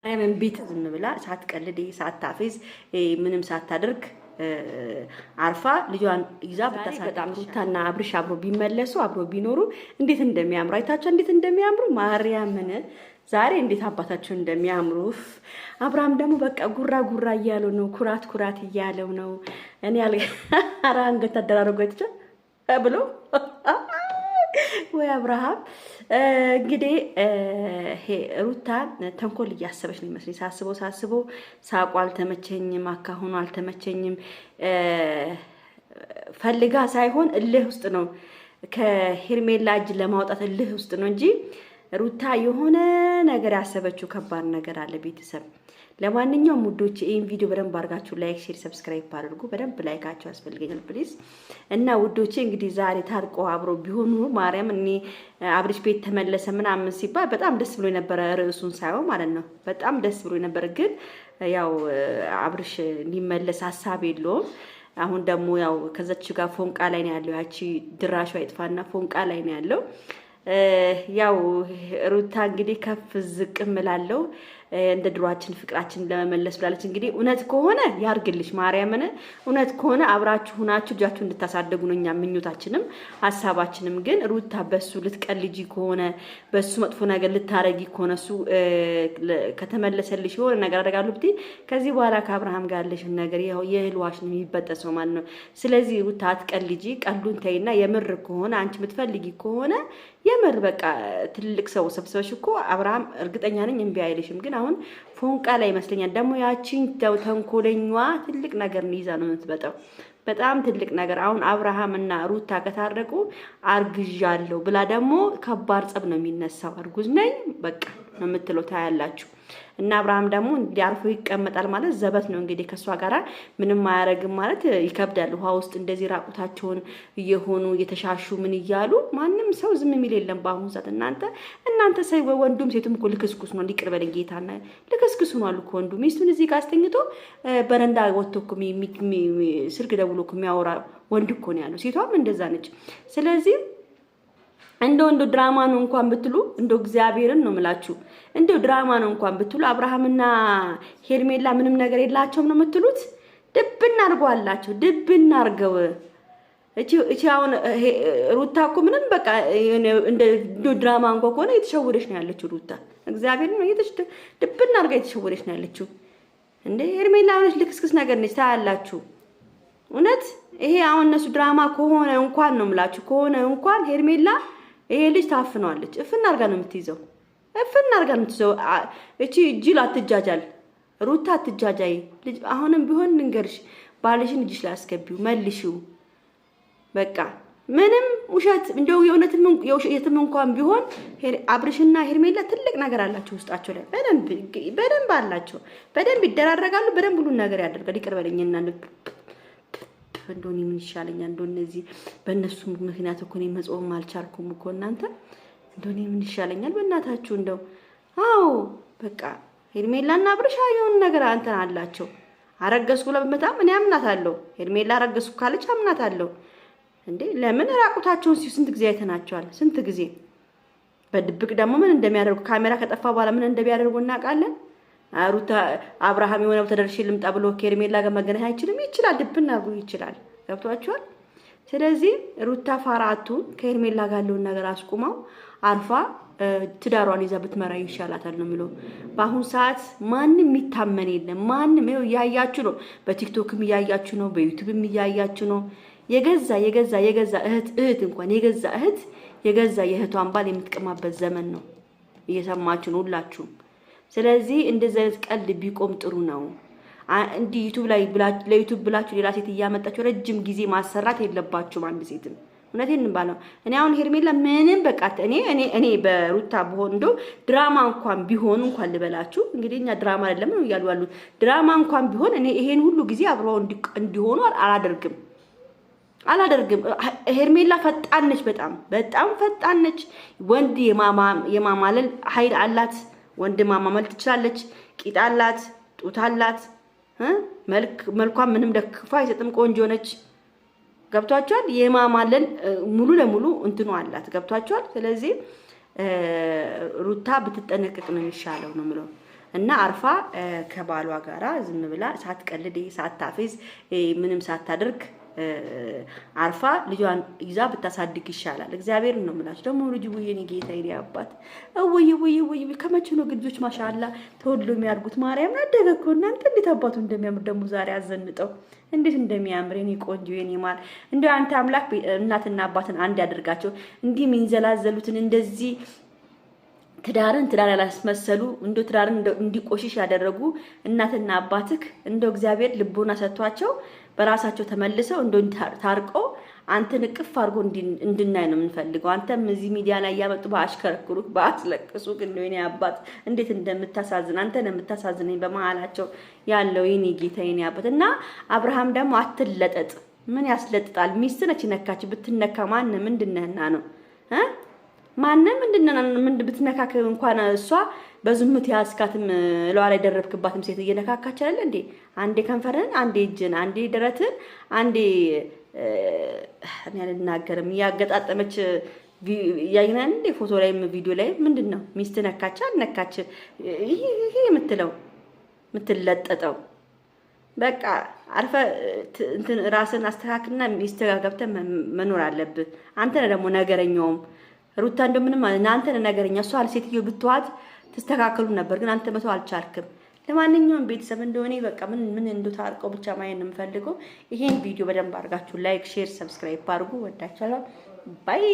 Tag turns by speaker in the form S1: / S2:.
S1: ማርያምን ቤት ዝም ብላ ሳትቀልድ ሳታፌዝ ምንም ሳታደርግ አርፋ ልጇን ይዛ በጣም ሩታና አብርሽ አብሮ ቢመለሱ አብሮ ቢኖሩ እንዴት እንደሚያምሩ አይታቸው እንዴት እንደሚያምሩ ማርያምን ዛሬ እንዴት አባታቸው እንደሚያምሩ አብርሃም ደግሞ በቃ ጉራ ጉራ እያለው ነው ኩራት ኩራት እያለው ነው እኔ አራ አንገት አደራረጉ አይተቻ ብሎ ወይ አብርሃም እንግዲህ ሩታ ተንኮል እያሰበች ነው ይመስለኝ ሳስበው ሳቋ አልተመቸኝም አካሁኑ አልተመቸኝም ፈልጋ ሳይሆን እልህ ውስጥ ነው ከሄርሜላ እጅ ለማውጣት እልህ ውስጥ ነው እንጂ ሩታ የሆነ ነገር ያሰበችው ከባድ ነገር አለ ቤተሰብ ለማንኛውም ሙዶች ይሄን ቪዲዮ በደንብ አድርጋችሁ ላይክ ሼር ሰብስክራይብ አድርጉ በደንብ ላይካችሁ ያስፈልገኛል ፕሊዝ እና ውዶቼ እንግዲህ ዛሬ ታርቆ አብሮ ቢሆኑ ማርያም እኔ አብርሽ ቤት ተመለሰ ምናምን ሲባል በጣም ደስ ብሎ የነበረ ርዕሱን ሳይሆን ማለት ነው በጣም ደስ ብሎ የነበረ ግን ያው አብርሽ ሊመለስ ሐሳብ የለውም አሁን ደግሞ ያው ከዛች ጋር ፎንቃ ላይ ነው ያለው ያቺ ድራሿ ይጥፋና ፎንቃ ላይ ነው ያለው ያው ሩታ እንግዲህ ከፍ ዝቅ እምላለው እንደ ድሯችን ፍቅራችን ለመመለስ ብላለች እንግዲህ እውነት ከሆነ ያርግልሽ ማርያምን እውነት ከሆነ አብራችሁ ሆናችሁ ልጃችሁ እንድታሳደጉ ነው እኛ ምኞታችንም ሐሳባችንም ግን ሩታ በሱ ልትቀልጂ ከሆነ በሱ መጥፎ ነገር ልታረጊ ከሆነ እሱ ከተመለሰልሽ የሆነ ነገር አደርጋለሁ ብትይ ከዚህ በኋላ ከአብርሃም ጋር ያለሽ ነገር ያው የህልዋሽ ነው የሚበጠሰው ማለት ነው ስለዚህ ሩታ አትቀልጂ ቀሉን ተይና የምር ከሆነ አንቺ የምትፈልጊ ከሆነ የምር በቃ ትልቅ ሰው ሰብስበሽ እኮ አብርሃም እርግጠኛ ነኝ እምቢ አይልሽም ግን አሁን ፎንቃ ላይ ይመስለኛል ደግሞ ያቺን ተንኮለኛዋ ትልቅ ነገር ይዛ ነው የምትበጣው በጣም ትልቅ ነገር አሁን አብርሃም እና ሩታ ከታረቁ አርግዣለሁ ብላ ደግሞ ከባድ ጸብ ነው የሚነሳው አርጉዝ ነኝ በቃ ነው የምትለው ታያላችሁ እና አብርሃም ደግሞ እንዲያርፎ ይቀመጣል ማለት ዘበት ነው እንግዲህ ከሷ ጋራ ምንም ማያረግም ማለት ይከብዳል ውሃ ውስጥ እንደዚህ ራቁታቸውን እየሆኑ እየተሻሹ ምን ይያሉ ማንንም ሰው ዝም የሚል የለም በአሁን ሰዓት እናንተ ሰው ወንዱም ሴቱም እኮ ልክስኩስ ነው ሊቅርበል ጌታና ልክስኩስ ነው አሉ እኮ ወንዱ ሚስቱን እዚህ ጋር አስተኝቶ በረንዳ ወጥቶ እኮ ስልክ ደውሎ እኮ የሚያወራ ወንድ እኮ ነው ያለው ሴቷም እንደዛ ነች ስለዚህ እንደው ድራማ ነው እንኳን ብትሉ እንደው እግዚአብሔርን ነው ምላችሁ እንደው ድራማ ነው እንኳን ብትሉ አብርሃምና ሄርሜላ ምንም ነገር የላቸውም ነው የምትሉት ድብና አርጓላችሁ ድብና አርገው እቺ አሁን ሩታ እኮ ምንም በቃ እንደ ድራማ እንኳን ሆነ የተሸወደች ነው ያለችው ሩታ እግዚአብሔርን ነው ድብና አርጋ የተሸወደች ነው ያለችው እንደ ሄርሜላ አሁንስ ልክስክስ ነገር ነች ታያላችሁ እውነት ይሄ አሁን እነሱ ድራማ ከሆነ እንኳን ነው ምላችሁ ከሆነ እንኳን ሄርሜላ ይሄ ልጅ ታፍነዋለች እፍና አርጋ ነው የምትይዘው እቺ ጅል አትጃጃል ሩታ አትጃጃይ ልጅ አሁንም ቢሆን ንገርሽ ባልሽን እጅሽ ላይ አስገቢው መልሺው በቃ ምንም ውሸት እንደው የእውነትም እንኳን ቢሆን አብርሽና ሄርሜላ ትልቅ ነገር አላቸው ውስጣቸው ላይ በደንብ አላቸው በደንብ ይደራረጋሉ በደንብ ሁሉ ነገር ያደርጋል ይቅርበልኝና እንደሆነ ምን ይሻለኛል እንደነዚህ በእነሱ ምክንያት እኮ ነው መጾም አልቻልኩም እኮ እናንተ እንደሆነ ምን ይሻለኛል በእናታችሁ እንደው አዎ በቃ ሄርሜላና አብርሽ የሆነ ነገር አንተን አላቸው አረገዝኩ ለምታም እኔ አምናታለሁ ሄርሜላ አረገዝኩ ካለች አምናታለሁ እንዴ ለምን ራቁታቸውን ስንት ጊዜ አይተናቸዋል ስንት ጊዜ በድብቅ ደግሞ ምን እንደሚያደርጉ ካሜራ ከጠፋ በኋላ ምን እንደሚያደርጉ እናውቃለን ሩታ አብርሃም የሆነው ተደርሽ ልምጣ ብሎ ሄርሜላ ጋር መገናኘት አይችልም ይችላል ድብና አርጉ ይችላል ገብቷችኋል ስለዚህ ሩታ ፋራቱ ከሄርሜላ ጋር ያለውን ነገር አስቁማው አልፋ ትዳሯን ይዛ ብትመራ ይሻላታል ነው የሚለው በአሁን ሰዓት ማንንም የሚታመን የለም ማንንም ያያችሁ ነው በቲክቶክም ያያችሁ ነው በዩቲዩብም ያያችሁ ነው የገዛ እህት እንኳን የገዛ የእህቷን ባል የምትቀማበት ዘመን ነው እየሰማችሁ ነው ሁላችሁም ስለዚህ እንደዚህ አይነት ቀልድ ቢቆም ጥሩ ነው እንዲ ዩቲዩብ ላይ ለዩቲዩብ ብላችሁ ሌላ ሴት እያመጣችሁ ረጅም ጊዜ ማሰራት የለባችሁም አንድ ሴትም እውነቴን ባለው እኔ አሁን ሄርሜላ ምንም በቃ እኔ በሩታ በሆን እንደው ድራማ እንኳን ቢሆን እንኳን ልበላችሁ እንግዲህ እኛ ድራማ አይደለም ነው ያሉ ድራማ እንኳን ቢሆን እኔ ይሄን ሁሉ ጊዜ አብረው እንዲሆኑ አላደርግም ሄርሜላ ፈጣን ነች በጣም ፈጣን ነች ወንድ የማማለል ኃይል አላት ወንድ ማማመል ትችላለች ቂጣ አላት ጡት አላት መልኳ ምንም ደክፋ አይሰጥም ቆንጆ ነች ገብቷቸዋል የማማለል ሙሉ ለሙሉ እንትኑ አላት ገብቷቸዋል ስለዚህ ሩታ ብትጠነቀቅ ነው የሚሻለው ነው ማለት እና አርፋ ከባሏ ጋራ ዝም ብላ ሳትቀልድ ሳታፌዝ ምንም ሳታደርግ አርፋ ልጇን ይዛ ብታሳድግ ይሻላል። እግዚአብሔር ነው የምላችሁ። ደግሞ ልጅ ወይኔ ጌታ ይኔ አባት ወይ ከመቼ ነው ልጆች ማሻአላ ተወልዶ የሚያድጉት? ማርያም አደገ እኮ እናንተ። እንዴት አባቱ እንደሚያምር ደግሞ ዛሬ አዘንጠው እንዴት እንደሚያምር የኔ ቆንጆ የኔ ማር። እንደው አንተ አምላክ እናትና አባትን አንድ ያደርጋቸው። እንዲህ የሚንዘላዘሉትን እንደዚህ ትዳርን ትዳር ያላስመሰሉ እንደው ትዳርን እንዲቆሽሽ ያደረጉ እናትና አባትክ እንደው እግዚአብሔር ልቦና ሰጥቷቸው በራሳቸው ተመልሰው እንደው ታርቀው አንተን እቅፍ አድርጎ እንድናይ ነው የምንፈልገው። አንተም እዚህ ሚዲያ ላይ ያመጡ ባሽከረክሩክ ባስለቅሱክ እንደው የኔ አባት እንዴት እንደምታሳዝን አንተን የምታሳዝነኝ በመሃላቸው ያለው የኔ ጌታ የኔ አባት። እና አብርሃም ደግሞ አትለጠጥ። ምን ያስለጥጣል? ሚስት ነች ነካች። ብትነካ ማን ምንድነህና ነው ማንም ምንድነው ብትነካክ እንኳን እሷ በዝሙት ያስካትም ለዋ ላይ ደረብክባትም ሴት እየነካካች አይደል እንዴ? አንዴ ከንፈርን፣ አንዴ እጅን፣ አንዴ ደረትን፣ አንዴ እኔ አልናገርም ያገጣጠመች ያይናን እንዴ ፎቶ ላይም ቪዲዮ ላይ ምንድነው ሚስት ነካች አልነካች ይሄ የምትለጠጠው? በቃ አርፈ እንትን ራስን አስተካክልና ሚስት ጋር ገብተህ መኖር አለብህ። አንተ ነህ ደግሞ ነገረኛውም ሩታ እንደምንም እናንተ ነገረኛ እሷ ሴትዮ ብትዋት ተስተካከሉ ነበር፣ ግን አንተ መተው አልቻልክም። ለማንኛውም ቤተሰብ እንደሆነ በቃ ምን እንደታርቀው ብቻ ማየት ነው የምፈልገው። ይሄን ቪዲዮ በደንብ አድርጋችሁ ላይክ፣ ሼር፣ ሰብስክራይብ አድርጉ። ወዳችኋለሁ። ባይ